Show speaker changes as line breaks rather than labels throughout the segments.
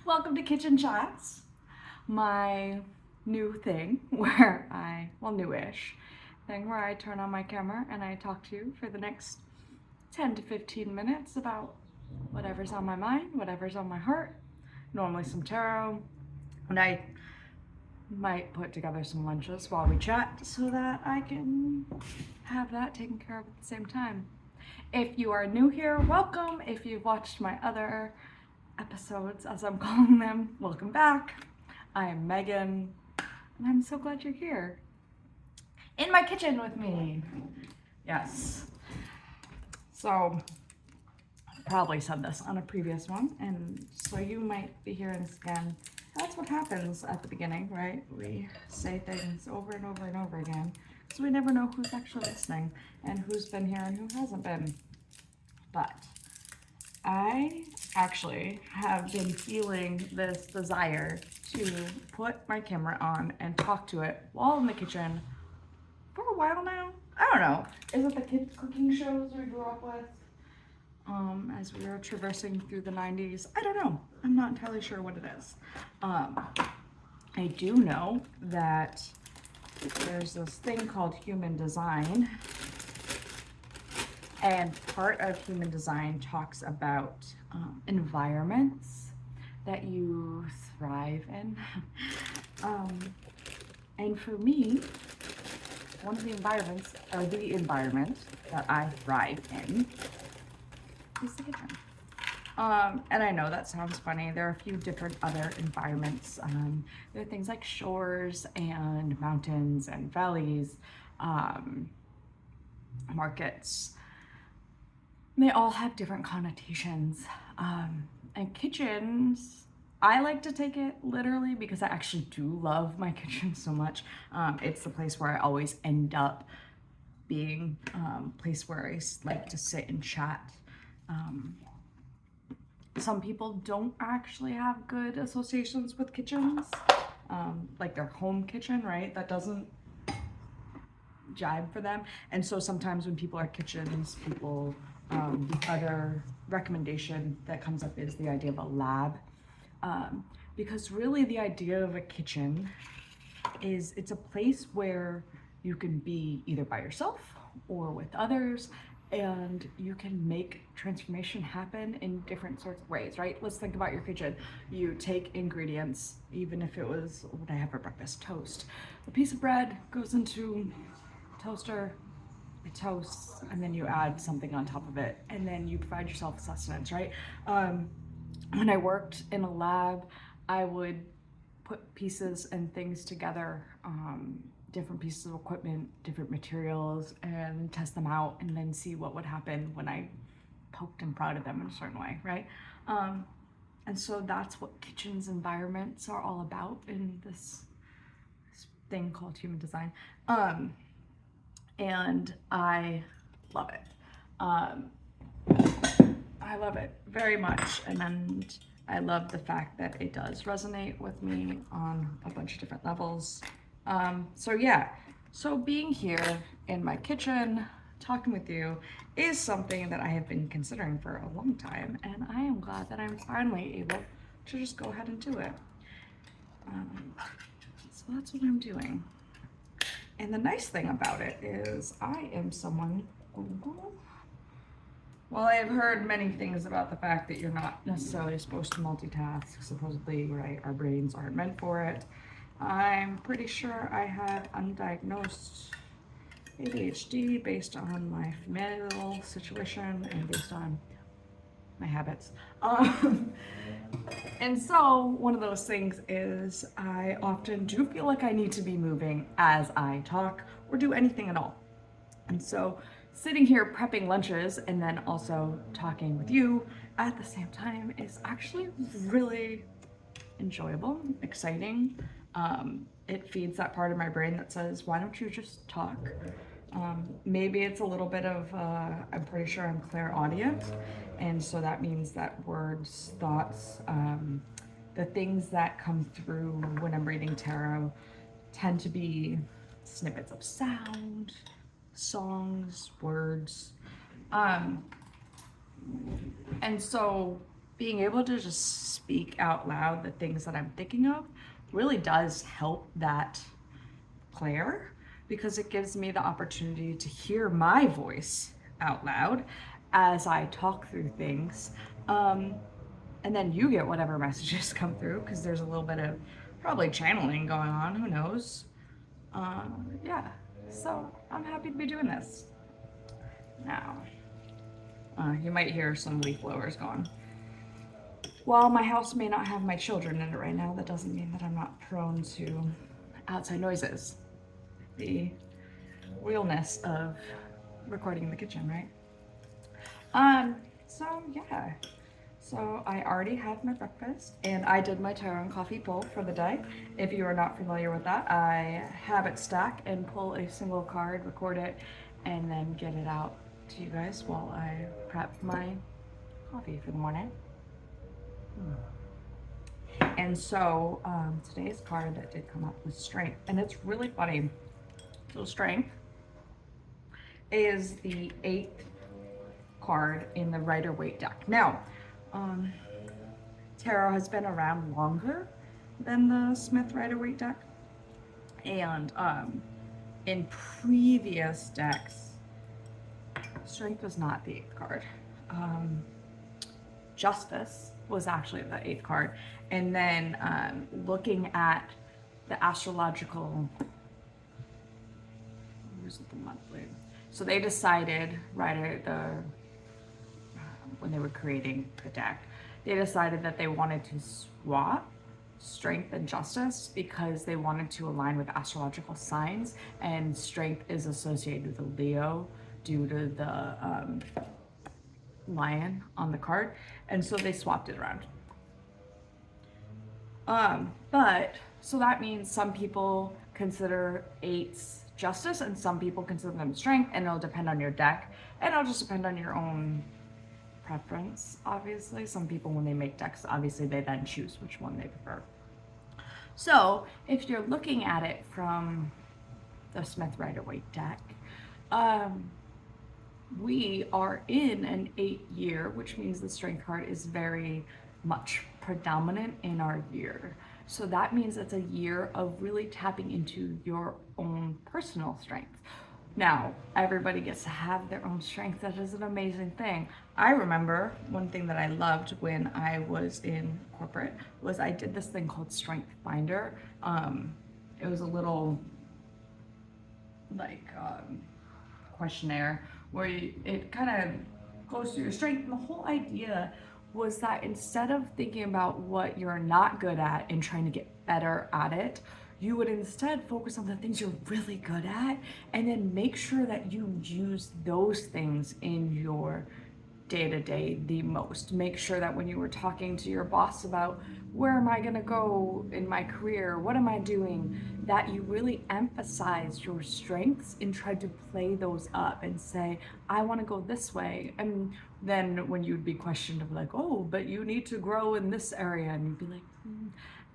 Welcome to Kitchen Chats, my new thing where newish thing where I turn on my camera and I talk to you for the next 10 to 15 minutes about whatever's on my mind, whatever's on my heart, normally some tarot, and I might put together some lunches while we chat so that I can have that taken care of at the same time. If you are new here, welcome. If you've watched my other episodes, as I'm calling them, welcome back. I am Megan, and I'm so glad you're here. In my kitchen with me. Yes. So, I probably said this on a previous one, and so you might be hearing this again. That's what happens at the beginning, right? We say things over and over and over again, because we never know who's actually listening, and who's been here and who hasn't been. But I actually have been feeling this desire to put my camera on and talk to it while in the kitchen for a while now. I don't know. Is it the kids' cooking shows we grew up with as we were traversing through the 90s? I don't know. I'm not entirely sure what it is. I do know that there's this thing called human design, and part of human design talks about environments that you thrive in. And for me, one of the environments, or the environment that I thrive in, is the kitchen. And I know that sounds funny. There are a few different other environments. There are things like shores and mountains and valleys, markets. They all have different connotations. And kitchens, I like to take it literally because I actually do love my kitchen so much. It's the place where I always end up being, place where I like to sit and chat. Some people don't actually have good associations with kitchens, like their home kitchen, right? That doesn't jibe for them. And so sometimes when people are kitchens, people, the other recommendation that comes up is the idea of a lab. Because really the idea of a kitchen is it's a place where you can be either by yourself or with others, and you can make transformation happen in different sorts of ways, right? Let's think about your kitchen. You take ingredients, even if it was, what I have for breakfast, toast. A piece of bread goes into toaster, it toasts, and then you add something on top of it, and then you provide yourself sustenance, right? When I worked in a lab, I would put pieces and things together, different pieces of equipment, different materials, and test them out, and then see what would happen when I poked and prodded them in a certain way, right? And so that's what kitchens environments are all about in this thing called human design. And I love it. I love it very much, and I love the fact that it does resonate with me on a bunch of different levels. So being here in my kitchen, talking with you, is something that I have been considering for a long time, and I am glad that I'm finally able to just go ahead and do it. So that's what I'm doing. And the nice thing about it is I am someone who, well, I have heard many things about the fact that you're not necessarily supposed to multitask, supposedly, right? Our brains aren't meant for it. I'm pretty sure I have undiagnosed ADHD based on my familial situation and based on my habits. And so one of those things is I often do feel like I need to be moving as I talk or do anything at all. And so sitting here prepping lunches and then also talking with you at the same time is actually really enjoyable, exciting. It feeds that part of my brain that says, why don't you just talk? Maybe it's a little bit of, I'm pretty sure I'm clairaudient. And so that means that words, thoughts, the things that come through when I'm reading tarot tend to be snippets of sound, songs, words. And so being able to just speak out loud the things that I'm thinking of really does help that player, because it gives me the opportunity to hear my voice out loud as I talk through things. And then you get whatever messages come through, because there's a little bit of probably channeling going on, who knows. Yeah, so I'm happy to be doing this. Now, you might hear some leaf blowers going. While my house may not have my children in it right now, that doesn't mean that I'm not prone to outside noises. The realness of recording in the kitchen, right? So yeah. So I already had my breakfast and I did my Tyron coffee pull for the day. If you are not familiar with that, I have it stack and pull a single card, record it, and then get it out to you guys while I prep my coffee for the morning. And so today's card that did come up was Strength, and it's really funny. So Strength is the 8th card in the Rider-Waite deck. Now, tarot has been around longer than the Smith Rider-Waite deck, and in previous decks, Strength was not the 8th card. Justice was actually the 8th card, and then looking at the astrological, where's the monthly? So they decided when they were creating the deck, they decided that they wanted to swap Strength and Justice because they wanted to align with astrological signs, and Strength is associated with a Leo due to the lion on the card, and so they swapped it around. But so that means some people consider 8s Justice and some people consider them Strength, and it'll depend on your deck, and it'll just depend on your own preference. Obviously, some people, when they make decks, obviously they then choose which one they prefer. So if you're looking at it from the Smith Rider-Waite deck, we are in an 8 year, which means the Strength card is very much predominant in our year. So that means it's a year of really tapping into your own personal strength. Now, everybody gets to have their own strength. That is an amazing thing. I remember one thing that I loved when I was in corporate was I did this thing called Strength Finder. It was a little questionnaire where it kind of goes through your strength. And the whole idea was that instead of thinking about what you're not good at and trying to get better at it, you would instead focus on the things you're really good at and then make sure that you use those things in your day-to-day the most. Make sure that when you were talking to your boss about where am I gonna go in my career, what am I doing, that you really emphasize your strengths and try to play those up and say, I want to go this way. And then when you'd be questioned of like, oh, but you need to grow in this area, and you'd be like,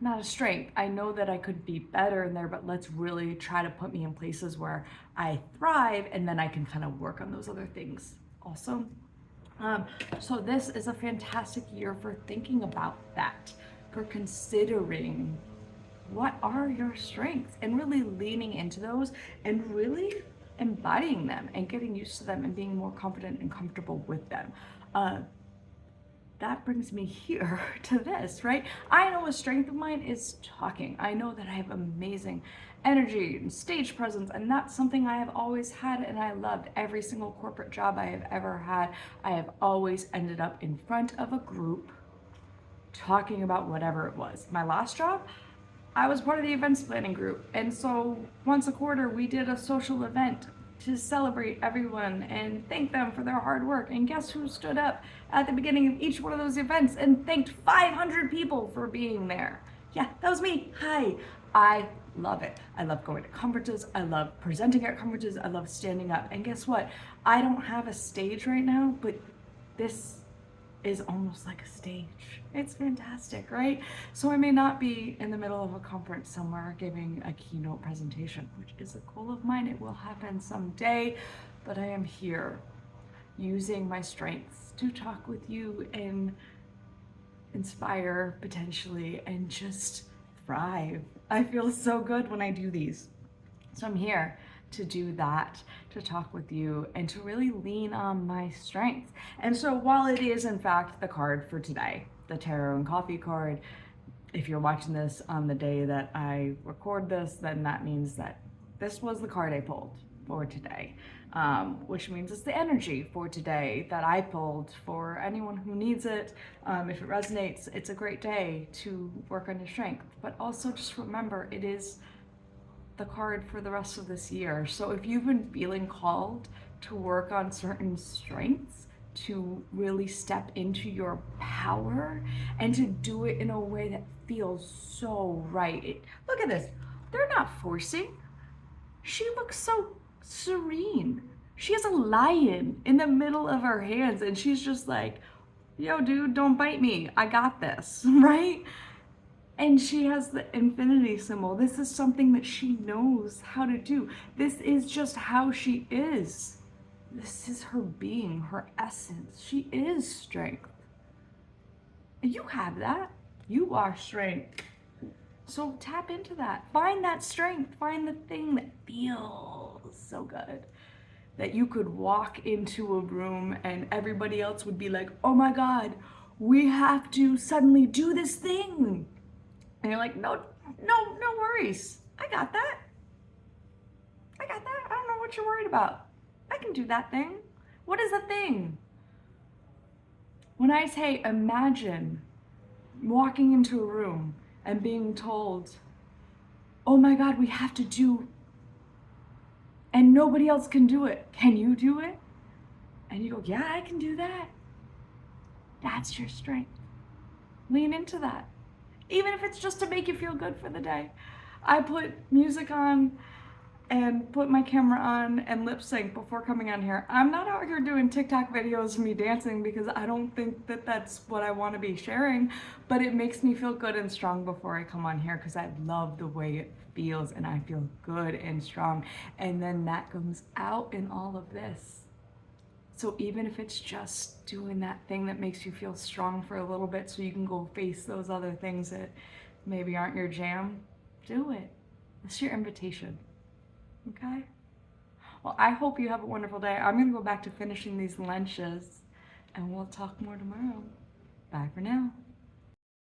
not a strength. I know that I could be better in there, but let's really try to put me in places where I thrive, and then I can kind of work on those other things also. So this is a fantastic year for thinking about that, for considering what are your strengths and really leaning into those and really embodying them and getting used to them and being more confident and comfortable with them. That brings me here to this, right? I know a strength of mine is talking. I know that I have amazing energy and stage presence, and that's something I have always had, and I loved every single corporate job I have ever had. I have always ended up in front of a group talking about whatever it was. My last job, I was part of the events planning group, and so once a quarter we did a social event to celebrate everyone and thank them for their hard work. And guess who stood up at the beginning of each one of those events and thanked 500 people for being there? Yeah, that was me. Hi. I love it. I love going to conferences. I love presenting at conferences. I love standing up. And guess what? I don't have a stage right now, but this is almost like a stage. It's fantastic, right? So I may not be in the middle of a conference somewhere giving a keynote presentation, which is a goal of mine. It will happen someday, but I am here using my strengths to talk with you and inspire potentially, and just thrive. I feel so good when I do these. So I'm here to do that, to talk with you, and to really lean on my strengths. And so while it is in fact the card for today, the Tarot and Coffee card, if you're watching this on the day that I record this, then that means that this was the card I pulled for today, which means it's the energy for today that I pulled for anyone who needs it. If it resonates, it's a great day to work on your strength. But also just remember, it is the card for the rest of this year. So if you've been feeling called to work on certain strengths, to really step into your power and to do it in a way that feels so right. Look at this. They're not forcing. She looks so serene. She has a lion in the middle of her hands and she's just like, yo, dude, don't bite me. I got this, right? And she has the infinity symbol. This is something that she knows how to do. This is just how she is. This is her being, her essence. She is strength. And you have that. You are strength. So tap into that. Find that strength. Find the thing that feels so good. That you could walk into a room and everybody else would be like, oh my God, we have to suddenly do this thing. And you're like, no worries. I got that. I don't know what you're worried about. I can do that thing. What is the thing? When I say imagine walking into a room and being told, oh my God, we have to do, and nobody else can do it. Can you do it? And you go, yeah, I can do that. That's your strength. Lean into that. Even if it's just to make you feel good for the day. I put music on and put my camera on and lip sync before coming on here. I'm not out here doing TikTok videos of me dancing because I don't think that that's what I want to be sharing, but it makes me feel good and strong before I come on here because I love the way it feels and I feel good and strong. And then that comes out in all of this. So even if it's just doing that thing that makes you feel strong for a little bit so you can go face those other things that maybe aren't your jam, do it. It's your invitation. Okay? Well, I hope you have a wonderful day. I'm going to go back to finishing these lunches and we'll talk more tomorrow. Bye for now.